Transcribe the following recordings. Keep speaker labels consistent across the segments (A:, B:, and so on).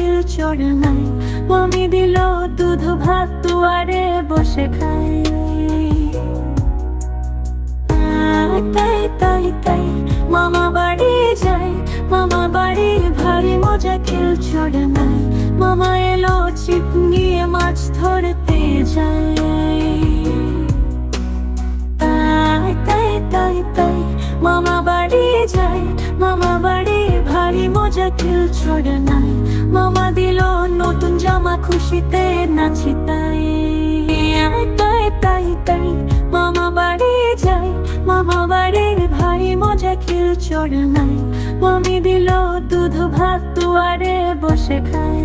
A: কিল চড়ে নাই। মামি দিল দুধ ভাত দুয়ারে বসে খাই। তাই তাই তাই মামা বাড়ি যাই, মামা বাড়ি ভারী মজা কিল চড়ে নাই। মামা এলো ছিপ নিয়ে মাছ ধরতে যায়। তাই তাই তাই তাই মামা বাড়ি যাই, মামা বাড়ি ভারী মজা কিল চড়ে নাই। মামা দিল নতুন জামা খুশিতে নাচি তাই। তাই তাই তাই মামা বাড়ি যাই, মামা বাড়ির ভারী মজা কিল চড়ে নাই। মামি দিল দুধ ভাত দুয়ারে বসে খাই।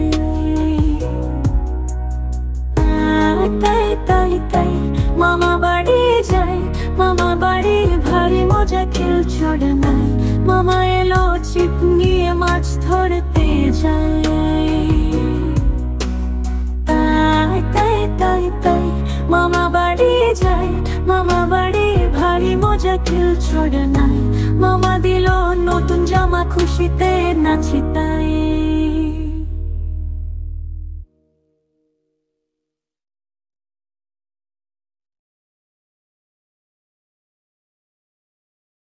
A: তাই তাই তাই মামা বাড়ি যাই, মামা বাড়ি ভারী মজা কিল চড়ে নাই। মামা এলো ছিপ নিয়ে মাছ ধরতে যায়। তাই তাই তাই তাই মামা বাড়ি যাই, মামা বাড়ি ভারী মজা কিল চড়ে নাই। মামা দিল নতুন জামা খুশিতে নাচি তাই।